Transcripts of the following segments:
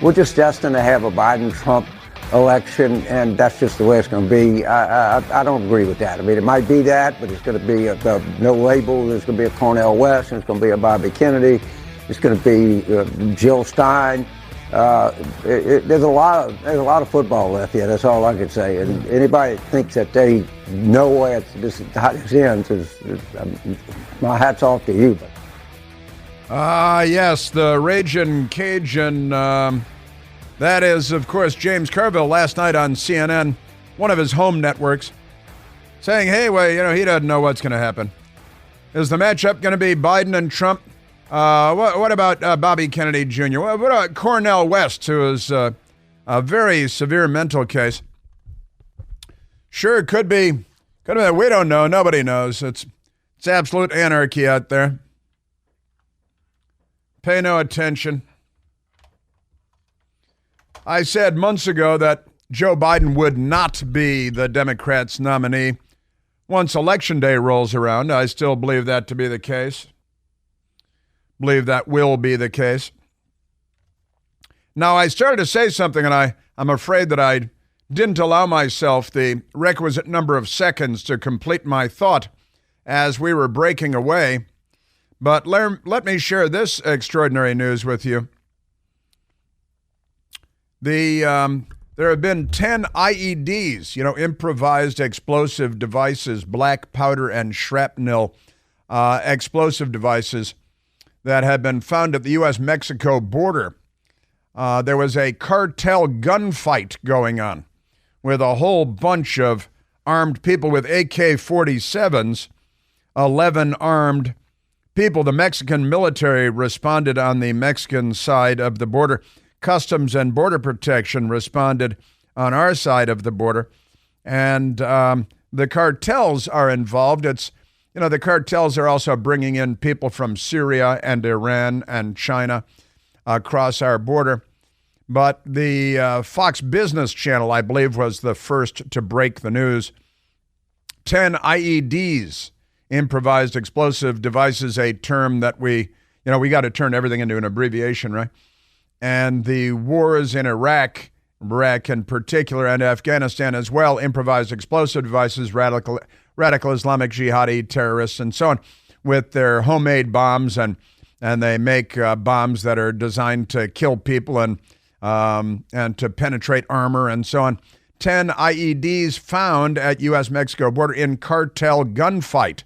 we're just destined to have a Biden-Trump election, and that's just the way it's going to be. I don't agree with that. I mean, it might be that, but it's going to be no label. There's going to be a Cornel West, and it's going to be a Bobby Kennedy. It's going to be Jill Stein. There's a lot of football left yet. That's all I can say. And anybody that thinks that they know where this ends, my hat's off to you. Yes, the Ragin' Cajun. That is, of course, James Carville last night on CNN, one of his home networks, saying, hey, well, he doesn't know what's going to happen. Is the matchup going to be Biden and Trump? What about Bobby Kennedy Jr.? What about Cornel West, who is a very severe mental case? Sure, it could be. We don't know. Nobody knows. It's absolute anarchy out there. Pay no attention. I said months ago that Joe Biden would not be the Democrats' nominee. Once Election Day rolls around, I still believe that to be the case. Believe that will be the case. Now, I started to say something, and I'm afraid that I didn't allow myself the requisite number of seconds to complete my thought as we were breaking away. But let me share this extraordinary news with you. There have been 10 IEDs, improvised explosive devices, black powder and shrapnel explosive devices that have been found at the U.S.-Mexico border. There was a cartel gunfight going on with a whole bunch of armed people with AK-47s, 11 armed people. The Mexican military responded on the Mexican side of the border. Customs and Border Protection responded on our side of the border. And the cartels are involved. The cartels are also bringing in people from Syria and Iran and China across our border. But the Fox Business Channel, I believe, was the first to break the news. 10 IEDs, improvised explosive devices, a term that we got to turn everything into an abbreviation, right? And the wars in Iraq in particular, and Afghanistan as well, improvised explosive devices, radical Islamic jihadi terrorists and so on, with their homemade bombs, and they make bombs that are designed to kill people and to penetrate armor and so on. 10 IEDs found at U.S.-Mexico border in cartel gunfight.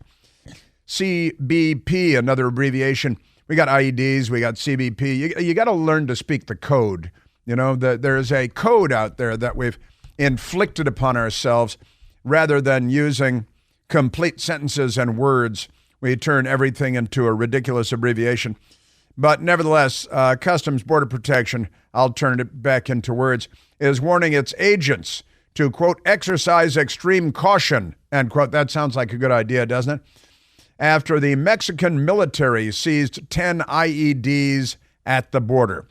CBP, another abbreviation. We got IEDs, we got CBP. You got to learn to speak the code. There's a code out there that we've inflicted upon ourselves. Rather than using complete sentences and words, we turn everything into a ridiculous abbreviation. But nevertheless, Customs Border Protection, I'll turn it back into words, is warning its agents to, quote, exercise extreme caution, end quote. That sounds like a good idea, doesn't it? After the Mexican military seized 10 IEDs at the border.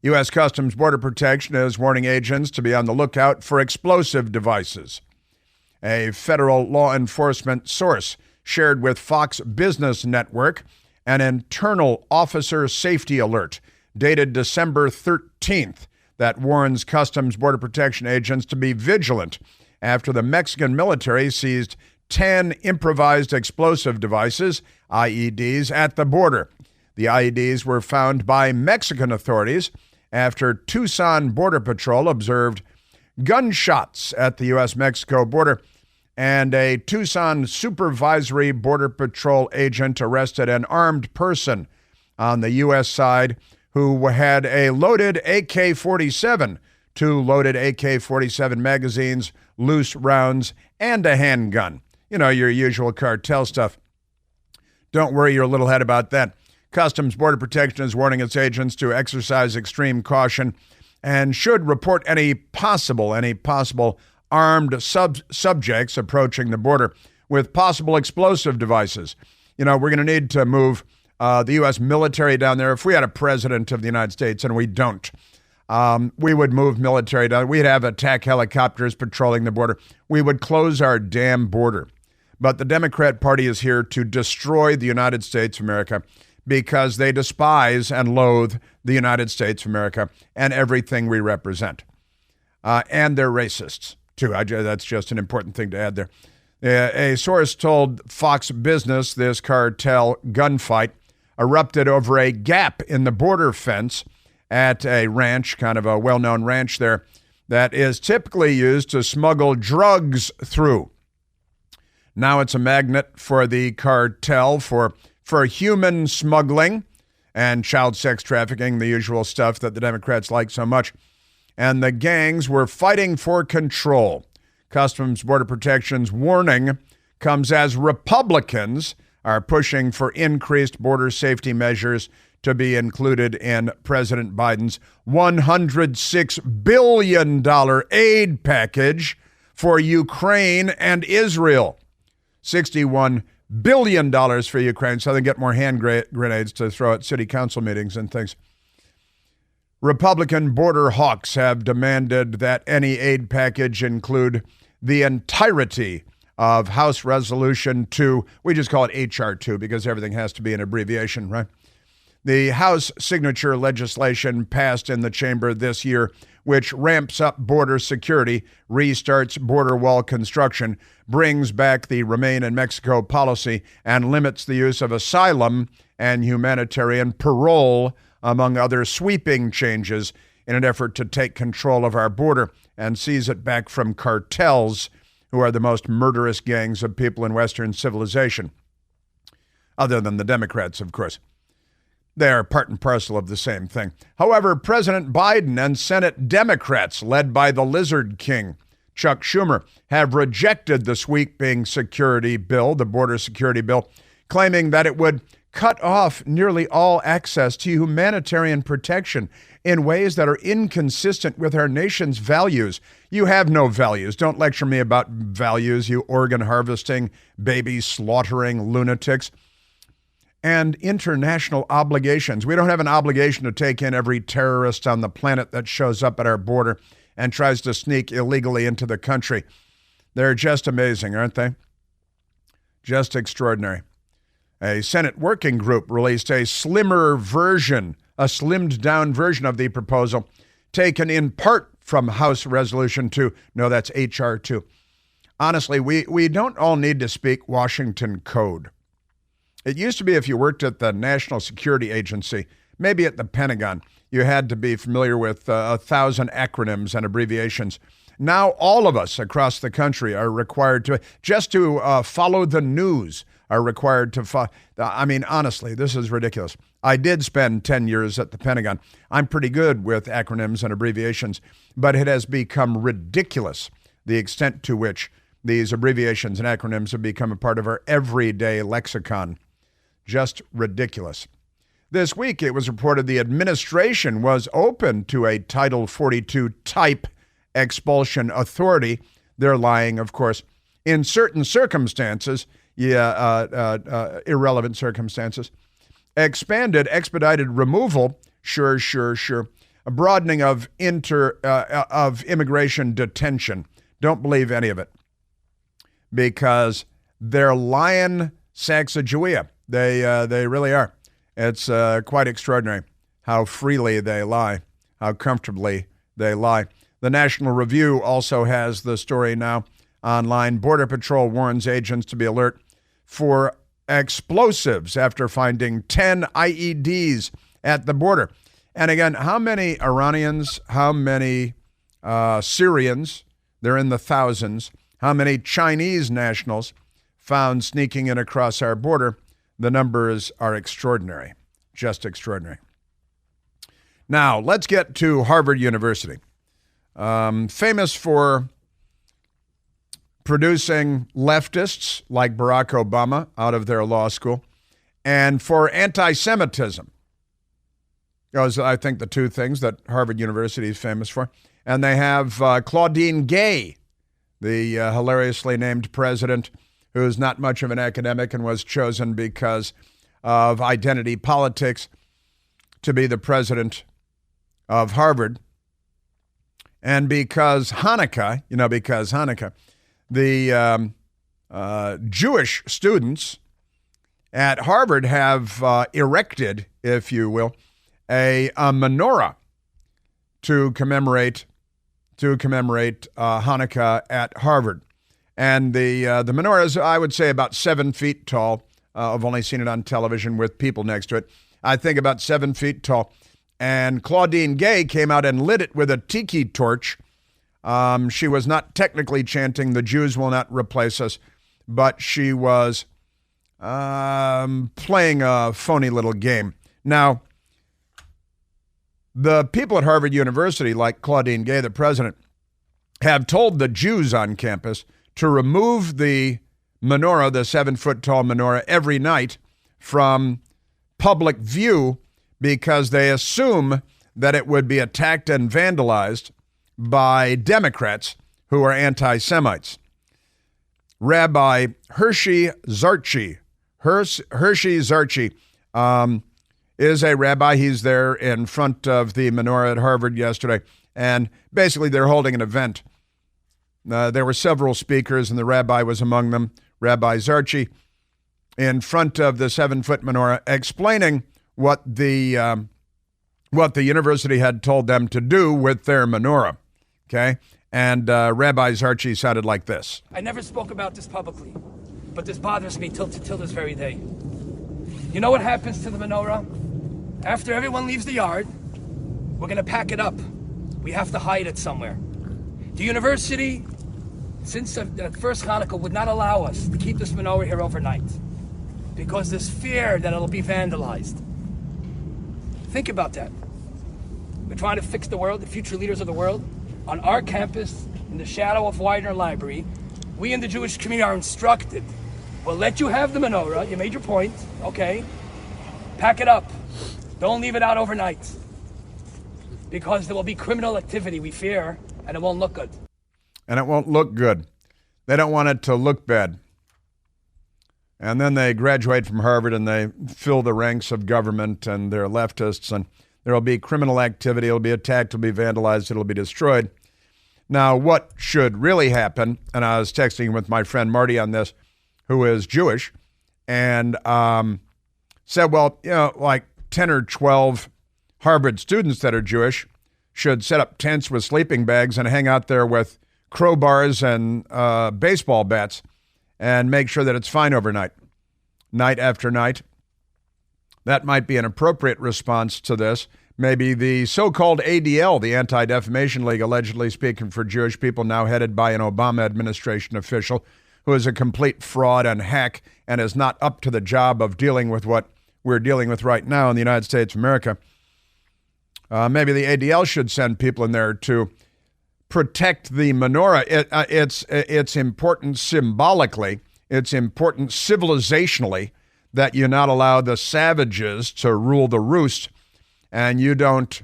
U.S. Customs Border Protection is warning agents to be on the lookout for explosive devices. A federal law enforcement source shared with Fox Business Network an internal officer safety alert dated December 13th that warns Customs Border Protection agents to be vigilant after the Mexican military seized 10 improvised explosive devices, IEDs, at the border. The IEDs were found by Mexican authorities after Tucson Border Patrol observed gunshots at the U.S.-Mexico border, and a Tucson Supervisory Border Patrol agent arrested an armed person on the U.S. side who had a loaded AK-47, 2 loaded AK-47 magazines, loose rounds, and a handgun. Your usual cartel stuff. Don't worry your little head about that. Customs Border Protection is warning its agents to exercise extreme caution and should report any possible armed subjects approaching the border with possible explosive devices. We're going to need to move the U.S. military down there. If we had a president of the United States, and we don't, we would move military down. We'd have attack helicopters patrolling the border. We would close our damn border. But the Democrat Party is here to destroy the United States of America, because they despise and loathe the United States of America and everything we represent. And they're racists, too. That's just an important thing to add there. A source told Fox Business this cartel gunfight erupted over a gap in the border fence at a ranch, kind of a well-known ranch there, that is typically used to smuggle drugs through. Now it's a magnet for the cartel for human smuggling and child sex trafficking, the usual stuff that the Democrats like so much. And the gangs were fighting for control. Customs Border Protection's warning comes as Republicans are pushing for increased border safety measures to be included in President Biden's $106 billion aid package for Ukraine and Israel. $61 billion for Ukraine, so they get more hand grenades to throw at city council meetings and things. Republican border hawks have demanded that any aid package include the entirety of House Resolution 2. We just call it H.R. 2 because everything has to be an abbreviation, right? The House signature legislation passed in the chamber this year, which ramps up border security, restarts border wall construction, brings back the Remain in Mexico policy, and limits the use of asylum and humanitarian parole, among other sweeping changes, in an effort to take control of our border and seize it back from cartels, who are the most murderous gangs of people in Western civilization, other than the Democrats, of course. They are part and parcel of the same thing. However, President Biden and Senate Democrats, led by the Lizard King, Chuck Schumer, have rejected the sweeping security bill, the border security bill, claiming that it would cut off nearly all access to humanitarian protection in ways that are inconsistent with our nation's values. You have no values. Don't lecture me about values, you organ harvesting, baby slaughtering lunatics. And international obligations. We don't have an obligation to take in every terrorist on the planet that shows up at our border and tries to sneak illegally into the country. They're just amazing, aren't they? Just extraordinary. A Senate working group released a slimmed down version of the proposal, taken in part from House Resolution 2. No, that's H.R. 2. Honestly, we don't all need to speak Washington code. It used to be if you worked at the National Security Agency, maybe at the Pentagon, you had to be familiar with 1,000 acronyms and abbreviations. Now all of us across the country are required to, just to follow the news, are required to follow. I mean, honestly, this is ridiculous. I did spend 10 years at the Pentagon. I'm pretty good with acronyms and abbreviations, but it has become ridiculous the extent to which these abbreviations and acronyms have become a part of our everyday lexicon. Just ridiculous. This week, it was reported the administration was open to a Title 42 type expulsion authority. They're lying, of course, in certain circumstances, irrelevant circumstances. Expanded, expedited removal, sure. A broadening of immigration detention. Don't believe any of it, because they're lying Saxajuia. They really are. It's quite extraordinary how freely they lie, how comfortably they lie. The National Review also has the story now online. Border Patrol warns agents to be alert for explosives after finding 10 IEDs at the border. And again, how many Iranians, how many Syrians, they're in the thousands, how many Chinese nationals found sneaking in across our border? The numbers are extraordinary, just extraordinary. Now, let's get to Harvard University. Famous for producing leftists like Barack Obama out of their law school, and for anti-Semitism. Those are, I think, the two things that Harvard University is famous for. And they have Claudine Gay, the hilariously named president, who's not much of an academic and was chosen because of identity politics to be the president of Harvard. And because Hanukkah, the Jewish students at Harvard have erected, if you will, a menorah to commemorate Hanukkah at Harvard. And the menorah is, I would say, about 7 feet tall. I've only seen it on television with people next to it. I think about 7 feet tall. And Claudine Gay came out and lit it with a tiki torch. She was not technically chanting, "The Jews will not replace us," but she was playing a phony little game. Now, the people at Harvard University, like Claudine Gay, the president, have told the Jews on campus to remove the menorah, the 7-foot-tall menorah, every night from public view because they assume that it would be attacked and vandalized by Democrats who are anti-Semites. Rabbi Hershey Zarchi is a rabbi. He's there in front of the menorah at Harvard yesterday, and basically they're holding an event. There were several speakers, and the rabbi was among them, Rabbi Zarchi, in front of the 7-foot menorah, explaining what the university had told them to do with their menorah. Okay, and Rabbi Zarchi sounded like this. I never spoke about this publicly, but this bothers me till this very day. You know what happens to the menorah? After everyone leaves the yard, we're going to pack it up. We have to hide it somewhere. The university, since the first Hanukkah, would not allow us to keep this menorah here overnight because there's fear that it'll be vandalized. Think about that. We're trying to fix the world, the future leaders of the world. On our campus, in the shadow of Widener Library, we in the Jewish community are instructed. We'll let you have the menorah. You made your point. Okay. Pack it up. Don't leave it out overnight. Because there will be criminal activity, we fear, and it won't look good. And it won't look good. They don't want it to look bad. And then they graduate from Harvard and they fill the ranks of government and they're leftists, and there will be criminal activity. It'll be attacked, it'll be vandalized, it'll be destroyed. Now, what should really happen, and I was texting with my friend Marty on this, who is Jewish, and said, well, you know, like 10 or 12 Harvard students that are Jewish should set up tents with sleeping bags and hang out there with crowbars and baseball bats and make sure that it's fine overnight, night after night. That might be an appropriate response to this. Maybe the so-called ADL, the Anti-Defamation League, allegedly speaking for Jewish people, now headed by an Obama administration official who is a complete fraud and hack and is not up to the job of dealing with what we're dealing with right now in the United States of America. Maybe the ADL should send people in there to protect the menorah. It's important symbolically. It's important civilizationally that you not allow the savages to rule the roost and you don't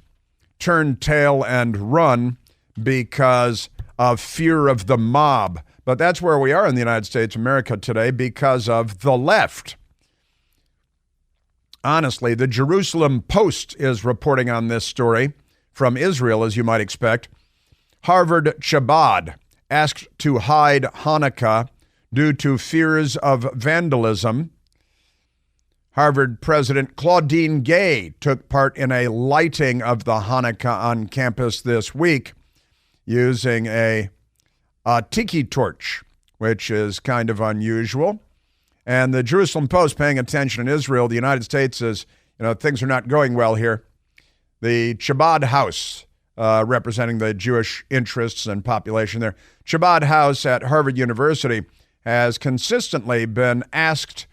turn tail and run because of fear of the mob. But that's where we are in the United States of America today because of the left. Honestly, the Jerusalem Post is reporting on this story from Israel, as you might expect. Harvard Chabad asked to hide Hanukkah due to fears of vandalism. Harvard President Claudine Gay took part in a lighting of the Hanukkah on campus this week using a tiki torch, which is kind of unusual. And the Jerusalem Post, paying attention in Israel, the United States is, things are not going well here. The Chabad House, representing the Jewish interests and population there, Chabad House at Harvard University has consistently been asked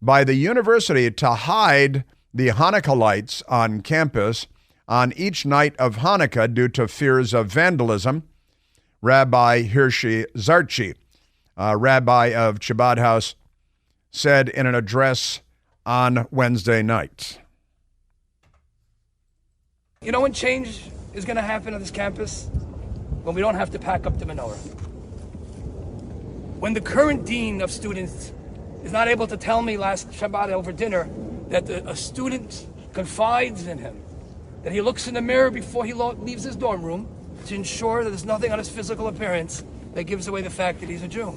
by the university to hide the Hanukkah lights on campus on each night of Hanukkah due to fears of vandalism. Rabbi Hershey Zarchi, rabbi of Chabad House, said in an address on Wednesday night. You know when change is going to happen on this campus? When we don't have to pack up the menorah. When the current dean of students is not able to tell me last Shabbat over dinner that a student confides in him, that he looks in the mirror before he leaves his dorm room to ensure that there's nothing on his physical appearance that gives away the fact that he's a Jew.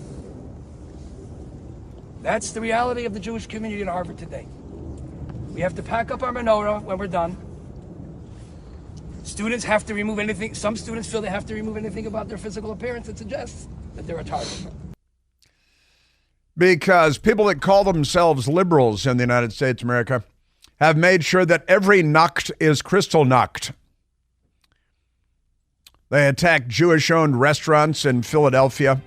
That's the reality of the Jewish community in Harvard today. We have to pack up our menorah when we're done. Students have to remove anything. Some students feel they have to remove anything about their physical appearance that suggests that they're retarded. Because people that call themselves liberals in the United States of America have made sure that every Nacht is Kristallnacht. They attack Jewish-owned restaurants in Philadelphia.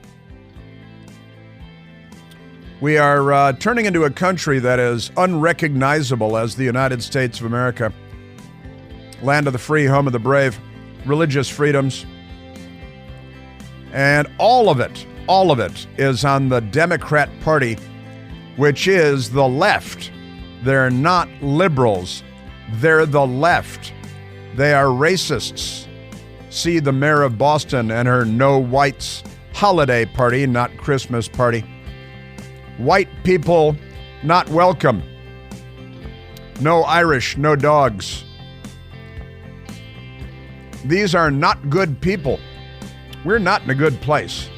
We are turning into a country that is unrecognizable as the United States of America. Land of the free, home of the brave, religious freedoms. And all of it is on the Democrat Party, which is the left. They're not liberals. They're the left. They are racists. See the mayor of Boston and her No Whites holiday party, not Christmas party. White people not welcome. No Irish, no dogs. These are not good people. We're not in a good place.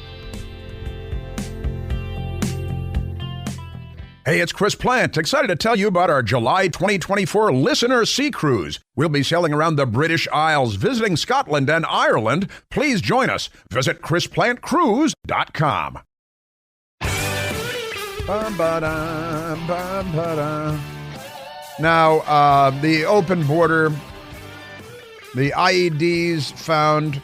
Hey, it's Chris Plant, excited to tell you about our July 2024 Listener Sea Cruise. We'll be sailing around the British Isles, visiting Scotland and Ireland. Please join us. Visit ChrisPlantCruise.com. Now, the open border, the IEDs found,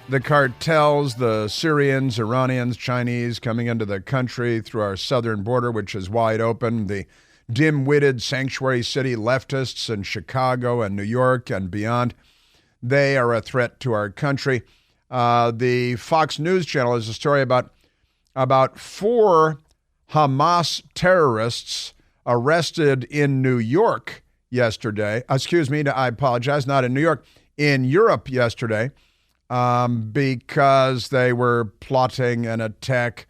the cartels, the Syrians, Iranians, Chinese coming into the country through our southern border, which is wide open, the dim-witted sanctuary city leftists in Chicago and New York and beyond, they are a threat to our country. The Fox News Channel has a story about 4 Hamas terrorists arrested in New York yesterday. I apologize, not in New York, in Europe yesterday, because they were plotting an attack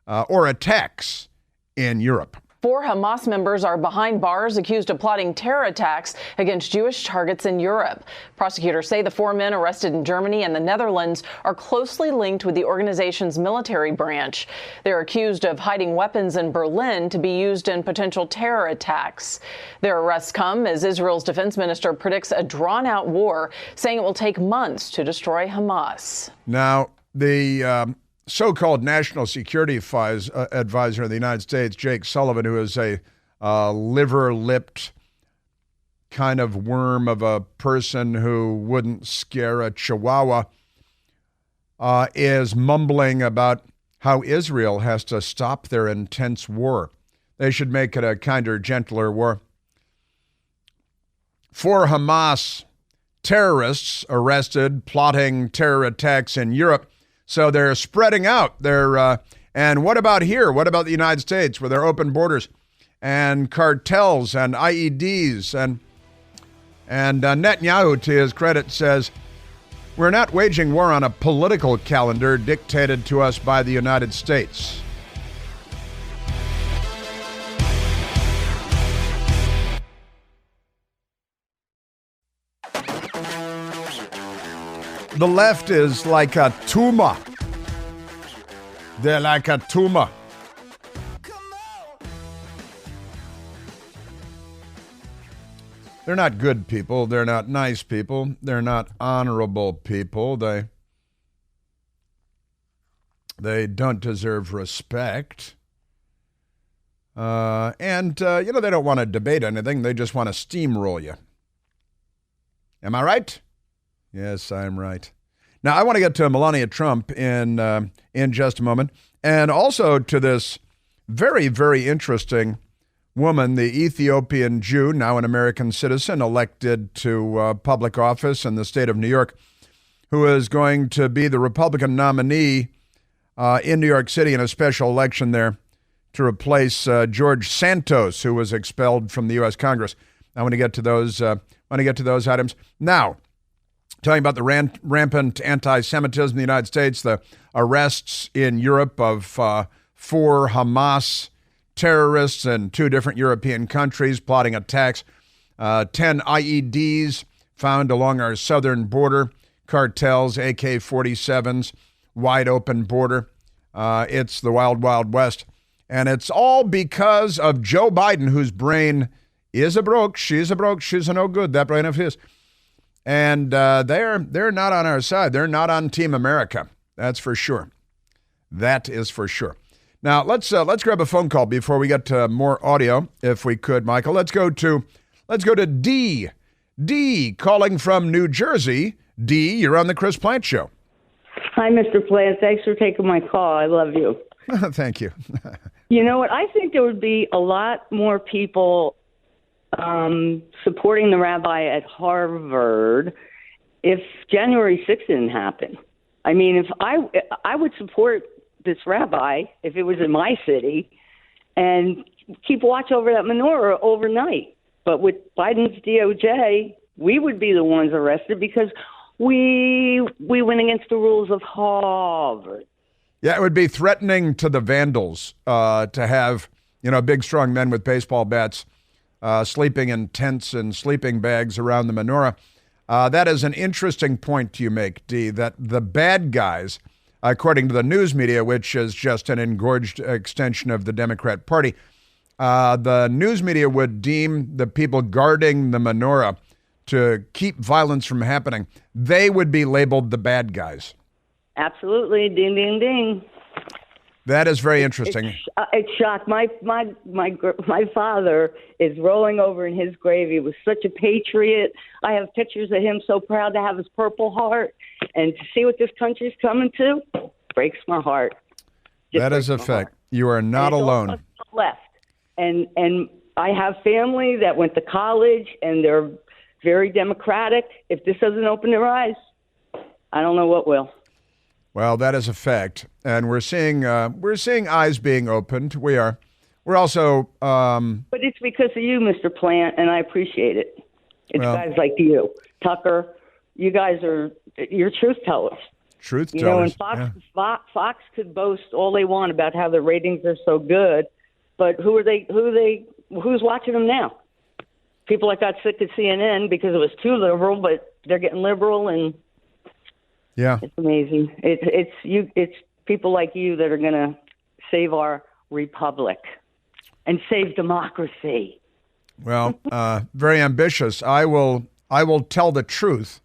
or attacks in Europe. 4 Hamas members are behind bars accused of plotting terror attacks against Jewish targets in Europe. Prosecutors say the 4 men arrested in Germany and the Netherlands are closely linked with the organization's military branch. They're accused of hiding weapons in Berlin to be used in potential terror attacks. Their arrests come as Israel's defense minister predicts a drawn-out war, saying it will take months to destroy Hamas. Now, the so-called national security advisor in the United States, Jake Sullivan, who is a liver-lipped kind of worm of a person who wouldn't scare a chihuahua, is mumbling about how Israel has to stop their intense war. They should make it a kinder, gentler war. 4 Hamas terrorists arrested plotting terror attacks in Europe. So they're spreading out. And what about here? What about the United States, where there are open borders and cartels and IEDs? And Netanyahu, to his credit, says, we're not waging war on a political calendar dictated to us by the United States. The left is like a tumor. They're like a tumor. They're not good people. They're not nice people. They're not honorable people. They don't deserve respect. And they don't want to debate anything. They just want to steamroll you. Am I right? Yes, I'm right. Now, I want to get to Melania Trump in just a moment, and also to this very, very interesting woman, the Ethiopian Jew, now an American citizen, elected to public office in the state of New York, who is going to be the Republican nominee in New York City in a special election there to replace George Santos, who was expelled from the U.S. Congress. I want to get to those. Items now. Talking about the rampant anti-Semitism in the United States, the arrests in Europe of 4 Hamas terrorists in 2 different European countries plotting attacks, 10 IEDs found along our southern border, cartels, AK-47s, wide open border. It's the wild, wild west. And it's all because of Joe Biden, whose brain is a broke. She's a broke. She's a no good. That brain of his. And they're not on our side. They're not on Team America. That's for sure. That is for sure. Now, let's grab a phone call before we get to more audio, if we could, Michael. Let's go to D. D, calling from New Jersey. D, you're on the Chris Plant Show. Hi, Mr. Plant. Thanks for taking my call. I love you. Thank you. You know what? I think there would be a lot more people supporting the rabbi at Harvard if January 6th didn't happen. I mean, if I would support this rabbi if it was in my city and keep watch over that menorah overnight. But with Biden's DOJ, we would be the ones arrested because we went against the rules of Harvard. Yeah, it would be threatening to the vandals to have, big, strong men with baseball bats sleeping in tents and sleeping bags around the menorah. That is an interesting point you make, D, that the bad guys, according to the news media, which is just an engorged extension of the Democrat Party, the news media would deem the people guarding the menorah to keep violence from happening. They would be labeled the bad guys. Absolutely. Ding, ding, ding. That is very interesting. It's shocked. My father is rolling over in his grave. He was such a patriot. I have pictures of him so proud to have his Purple Heart. And to see what this country's coming to breaks my heart. That is a fact. You are not alone. Left. And I have family that went to college, and they're very democratic. If this doesn't open their eyes, I don't know what will. Well, that is a fact, and we're seeing eyes being opened. We are. We're also. But it's because of you, Mr. Plant, and I appreciate it. It's guys like you, Tucker. You guys you're truth tellers. Truth tellers. And Fox could boast all they want about how their ratings are so good, but who's watching them now? People that got sick of CNN because it was too liberal, but they're getting liberal, and yeah, it's amazing. It's people like you that are going to save our republic and save democracy. Well, very ambitious. I will tell the truth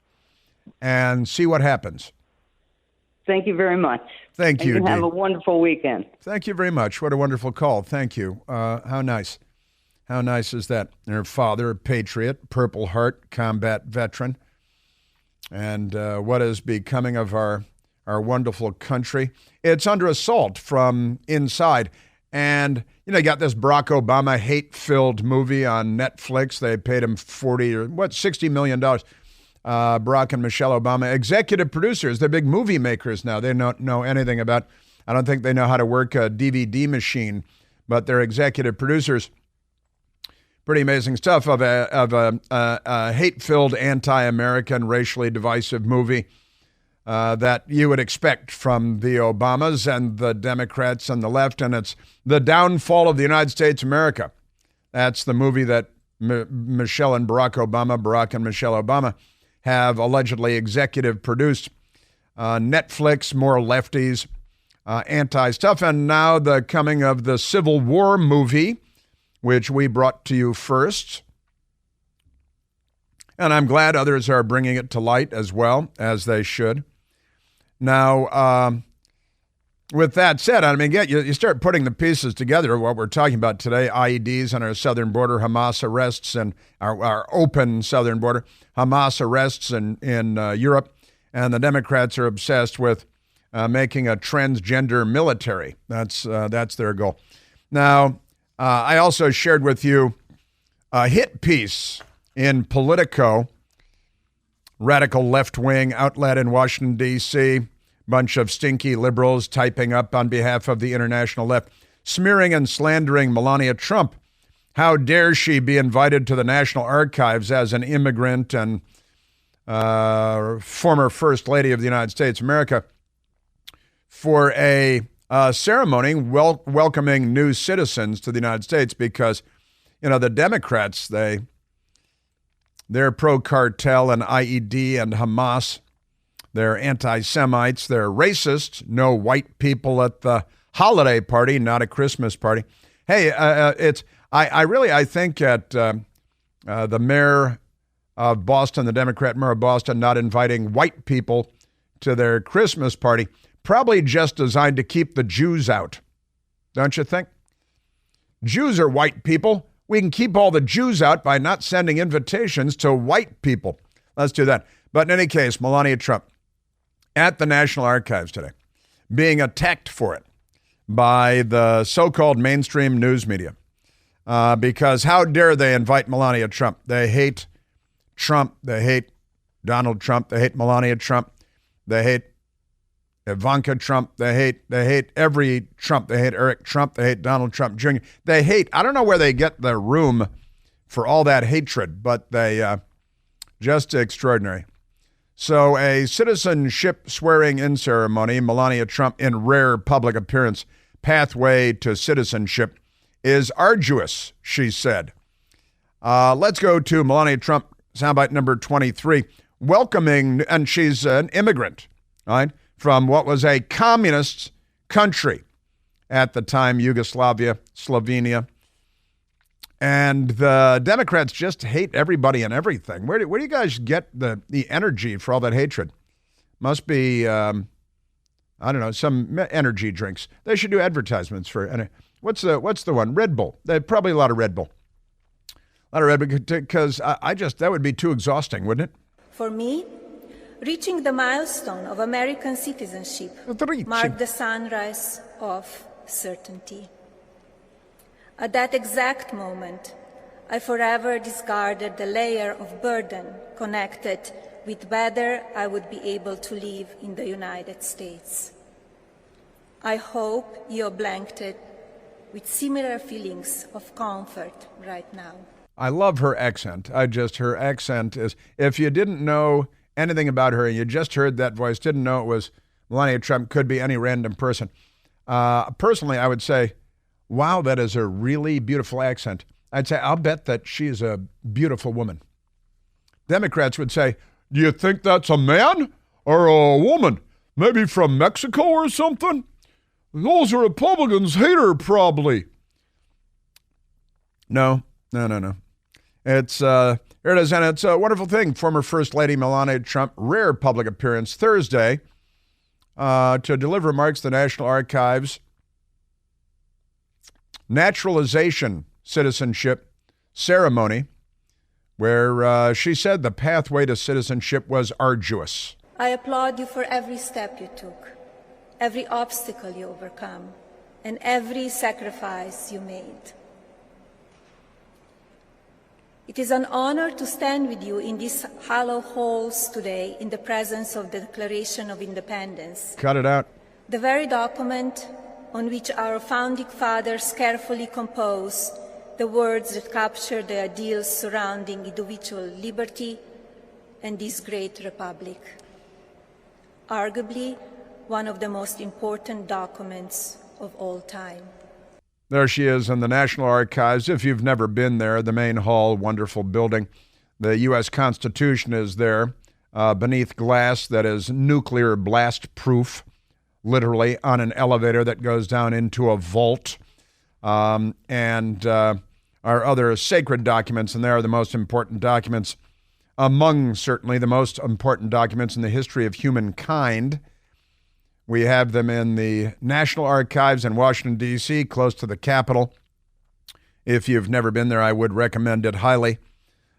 and see what happens. Thank you very much. Thank you, and have a wonderful weekend. Thank you very much. What a wonderful call. Thank you. How nice. How nice is that? Her father, a patriot, Purple Heart, combat veteran. And what is becoming of our wonderful country? It's under assault from inside. And, you got this Barack Obama hate-filled movie on Netflix. They paid him $60 million. Barack and Michelle Obama, executive producers. They're big movie makers now. They don't know anything about, I don't think they know how to work a DVD machine, but they're executive producers. Pretty amazing stuff of a hate-filled, anti-American, racially divisive movie that you would expect from the Obamas and the Democrats and the left, and it's The Downfall of the United States of America. That's the movie that Michelle and Barack and Michelle Obama have allegedly executive produced. Netflix, more lefties, anti-stuff, and now the coming of the Civil War movie, which we brought to you first. And I'm glad others are bringing it to light as well, as they should. Now, with that said, I mean, you start putting the pieces together, what we're talking about today, IEDs on our southern border, Hamas arrests, and our open southern border, Hamas arrests in Europe, and the Democrats are obsessed with making a transgender military. That's their goal. Now, I also shared with you a hit piece in Politico, radical left-wing outlet in Washington, D.C., bunch of stinky liberals typing up on behalf of the international left, smearing and slandering Melania Trump. How dare she be invited to the National Archives as an immigrant and former First Lady of the United States of America for a ceremony welcoming new citizens to the United States because, the Democrats, they're pro-cartel and IED and Hamas. They're anti-Semites. They're racist. No white people at the holiday party, not a Christmas party. Hey, I think at the mayor of Boston, the Democrat mayor of Boston, not inviting white people to their Christmas party, probably just designed to keep the Jews out. Don't you think? Jews are white people. We can keep all the Jews out by not sending invitations to white people. Let's do that. But in any case, Melania Trump at the National Archives today, being attacked for it by the so-called mainstream news media. Because how dare they invite Melania Trump? They hate Trump. They hate Donald Trump. They hate Melania Trump. They hate Ivanka Trump. They hate every Trump. They hate Eric Trump. They hate Donald Trump Jr. They hate, I don't know where they get the room for all that hatred, but they just extraordinary. So a citizenship swearing-in ceremony, Melania Trump in rare public appearance, pathway to citizenship is arduous, she said. Let's go to Melania Trump, soundbite number 23, welcoming, and she's an immigrant, right, from what was a communist country at the time, Yugoslavia, Slovenia. And the Democrats just hate everybody and everything. Where do you guys get the energy for all that hatred? Must be, I don't know, some energy drinks. They should do advertisements for, what's the one? Red Bull. They probably a lot of Red Bull. A lot of Red Bull, because that would be too exhausting, wouldn't it? For me, reaching the milestone of American citizenship marked the sunrise of certainty. At that exact moment, I forever discarded the layer of burden connected with whether I would be able to live in the United States. I hope you're blanketed with similar feelings of comfort right now. I love her accent. Her accent is, if you didn't know anything about her and you just heard that voice, didn't know it was Melania Trump, could be any random person. Personally, I would say, wow, that is a really beautiful accent. I'd say, I'll bet that she is a beautiful woman. Democrats would say, do you think that's a man or a woman? Maybe from Mexico or something? Those Republicans hate her probably. No. It's, here it is, and it's a wonderful thing. Former First Lady Melania Trump, rare public appearance Thursday to deliver remarks to the National Archives. Naturalization citizenship ceremony where she said the pathway to citizenship was arduous. I applaud you for every step you took, every obstacle you overcome, and every sacrifice you made. It is an honor to stand with you in these hollow halls today in the presence of the Declaration of Independence. Cut it out. The very document on which our founding fathers carefully composed the words that capture the ideals surrounding individual liberty and this great republic. Arguably, one of the most important documents of all time. There she is in the National Archives. If you've never been there, the main hall, wonderful building. The U.S. Constitution is there beneath glass that is nuclear blast proof, literally on an elevator that goes down into a vault. And our other sacred documents, and they are the most important documents among certainly the most important documents in the history of humankind. We have them in the National Archives in Washington, D.C., close to the Capitol. If you've never been there, I would recommend it highly.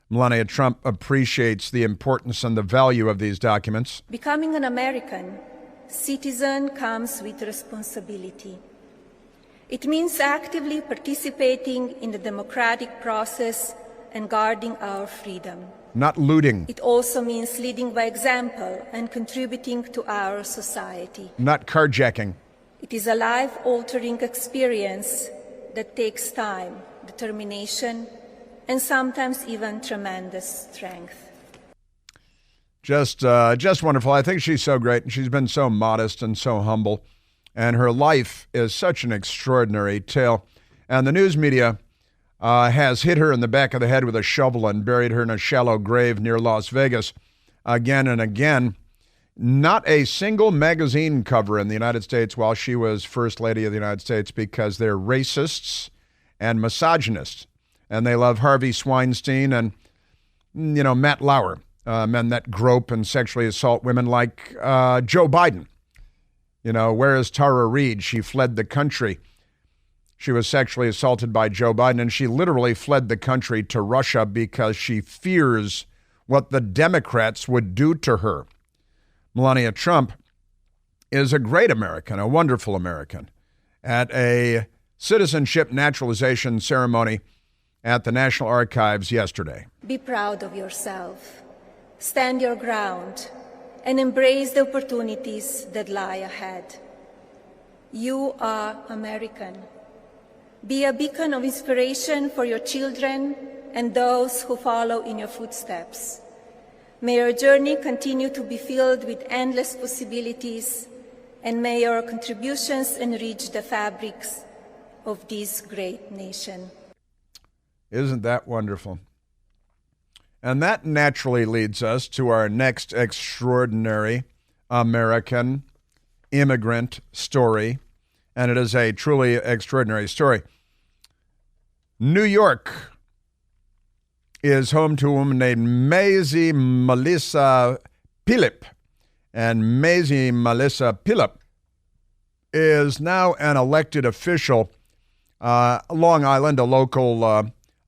Melania Trump appreciates the importance and the value of these documents. Becoming an American citizen comes with responsibility. It means actively participating in the democratic process and guarding our freedom. Not looting. It also means leading by example and contributing to our society. Not carjacking. It is a life-altering experience that takes time, determination, and sometimes even tremendous strength. Just wonderful. I think she's so great, and she's been so modest and so humble, and her life is such an extraordinary tale. And the news media has hit her in the back of the head with a shovel and buried her in a shallow grave near Las Vegas again and again. not a single magazine cover in the United States while she was First Lady of the United States because they're racists and misogynists. And they love Harvey Weinstein and, Matt Lauer, men that grope and sexually assault women like Joe Biden. Where is Tara Reid? She fled the country. She was sexually assaulted by Joe Biden, and she literally fled the country to Russia because she fears what the Democrats would do to her. Melania Trump is a great American, a wonderful American. At a citizenship naturalization ceremony at the National Archives yesterday. Be proud of yourself. Stand your ground and embrace the opportunities that lie ahead. You are American. Be a beacon of inspiration for your children and those who follow in your footsteps. May your journey continue to be filled with endless possibilities, and may your contributions enrich the fabrics of this great nation. Isn't that wonderful? And that naturally leads us to our next extraordinary American immigrant story, and it is a truly extraordinary story. New York is home to a woman named Mazie Melissa Phillip. And Mazie Melissa Phillip is now an elected official, Long Island, a local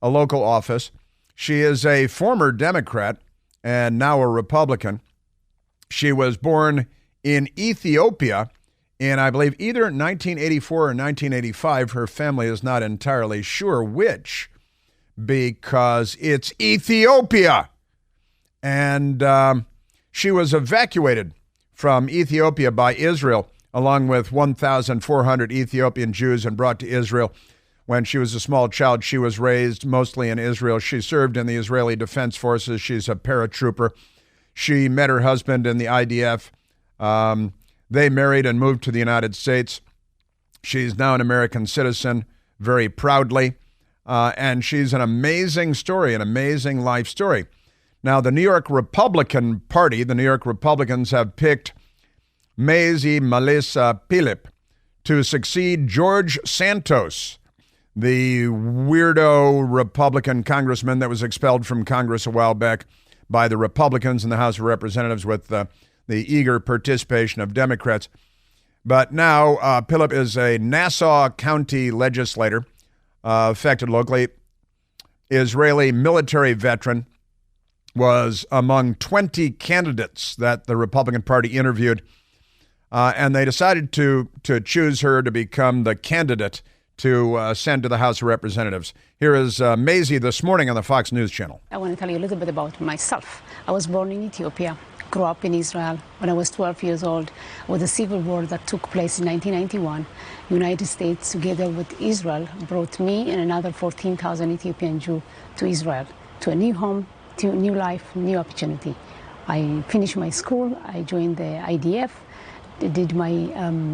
office. She is a former Democrat and now a Republican. She was born in Ethiopia in, I believe, either 1984 or 1985. Her family is not entirely sure which, because it's Ethiopia. And she was evacuated from Ethiopia by Israel, along with 1,400 Ethiopian Jews, and brought to Israel. When she was a small child, she was raised mostly in Israel. She served in the Israeli Defense Forces. She's a paratrooper. She met her husband in the IDF. They married and moved to the United States. She's now an American citizen, very proudly. And she's an amazing story, an amazing life story. Now, the New York Republican Party, the New York Republicans, have picked Mazie Melissa Phillip to succeed George Santos, the weirdo Republican congressman that was expelled from Congress a while back by the Republicans in the House of Representatives with the eager participation of Democrats. But now Phillip is a Nassau County legislator, affected locally, Israeli military veteran, was among 20 candidates that the Republican Party interviewed, and they decided to choose her to become the candidate to send to the House of Representatives. Here is Mazie this morning on the Fox News Channel. I want to tell you a little bit about myself. I was born in Ethiopia, grew up in Israel. When I was 12 years old, with the civil war that took place in 1991, United States, together with Israel, brought me and another 14,000 Ethiopian Jew to Israel, to a new home, to a new life, new opportunity. I finished my school. I joined the IDF,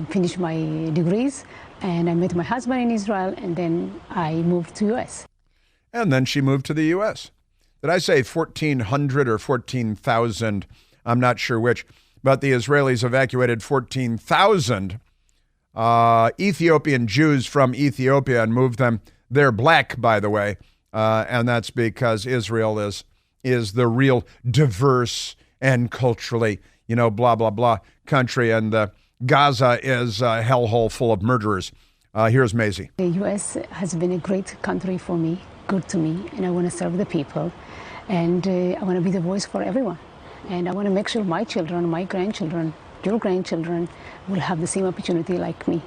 finished my degrees, and I met my husband in Israel, and then I moved to U.S. And then she moved to the U.S. Did I say 1,400 or 14,000? I'm not sure which, but the Israelis evacuated 14,000 Ethiopian Jews from Ethiopia and moved them. They're black, by the way, and that's because Israel is the real diverse and culturally, blah, blah, blah country, and Gaza is a hellhole full of murderers. Here's Mazie. The U.S. has been a great country for me, good to me, and I want to serve the people, and I want to be the voice for everyone. And I want to make sure my children, my grandchildren, your grandchildren will have the same opportunity like me.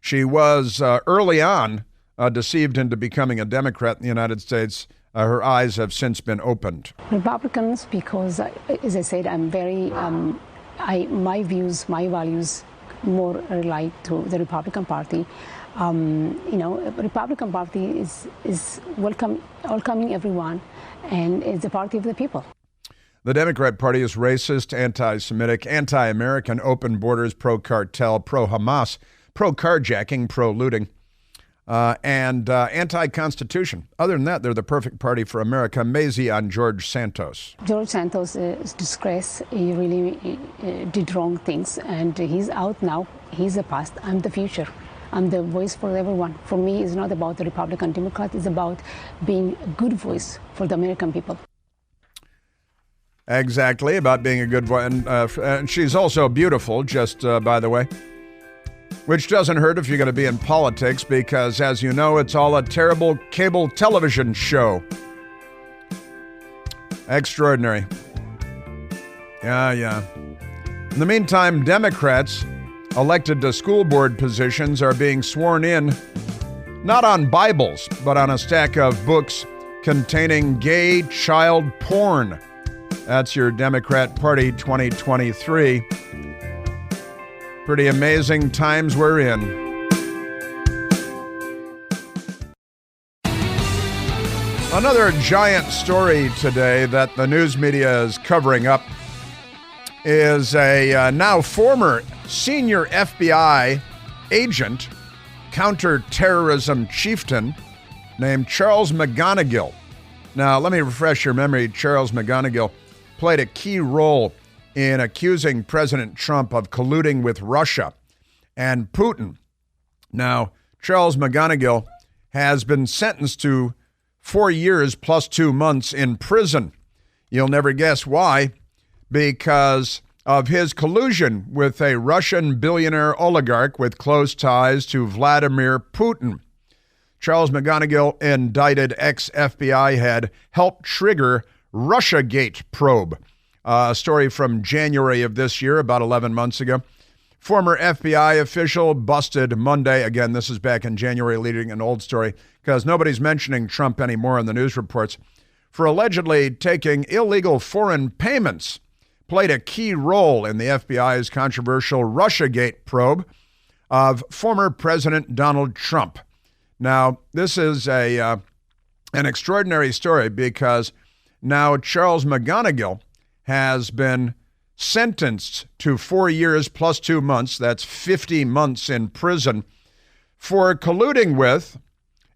She was early on deceived into becoming a Democrat in the United States. Her eyes have since been opened. Republicans, because, as I said, I'm very, my views, my values more relate to the Republican Party. Republican Party is welcoming everyone, and it's the party of the people. The Democrat Party is racist, anti-Semitic, anti-American, open borders, pro-cartel, pro-Hamas, pro-carjacking, pro-looting. and anti-Constitution. Other than that, they're the perfect party for America. Maisie on George Santos. George Santos is disgrace. He really did wrong things, and he's out now. He's the past. I'm the future. I'm the voice for everyone. For me, it's not about the Republican, Democrat. It's about being a good voice for the American people. Exactly, about being a good voice. And she's also beautiful, just by the way. Which doesn't hurt if you're going to be in politics, because, as you know, it's all a terrible cable television show. Extraordinary. Yeah. In the meantime, Democrats elected to school board positions are being sworn in, not on Bibles, but on a stack of books containing gay child porn. That's your Democrat Party 2023. Pretty amazing times we're in. Another giant story today that the news media is covering up is a now former senior FBI agent, counterterrorism chieftain named Charles McGonigal. Now, let me refresh your memory. Charles McGonigal played a key role in accusing President Trump of colluding with Russia and Putin. Now, Charles McGonigal has been sentenced to 4 years plus 2 months in prison. You'll never guess why. Because of his collusion with a Russian billionaire oligarch with close ties to Vladimir Putin. Charles McGonigal, indicted ex-FBI head, helped trigger Russiagate probe. A story from January of this year, about 11 months ago. Former FBI official busted Monday. Again, this is back in January, leading an old story, because nobody's mentioning Trump anymore in the news reports, for allegedly taking illegal foreign payments. Played a key role in the FBI's controversial Russiagate probe of former President Donald Trump. Now, this is an extraordinary story, because now Charles McGonigal has been sentenced to 4 years plus 2 months, that's 50 months in prison, for colluding with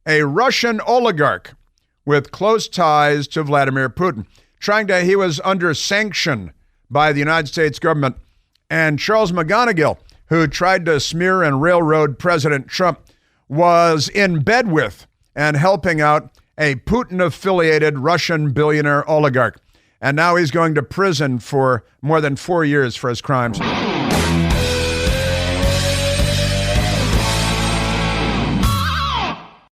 a Russian oligarch with close ties to Vladimir Putin. He was under sanction by the United States government, and Charles McGonigal, who tried to smear and railroad President Trump, was in bed with and helping out a Putin-affiliated Russian billionaire oligarch. And now he's going to prison for more than 4 years for his crimes.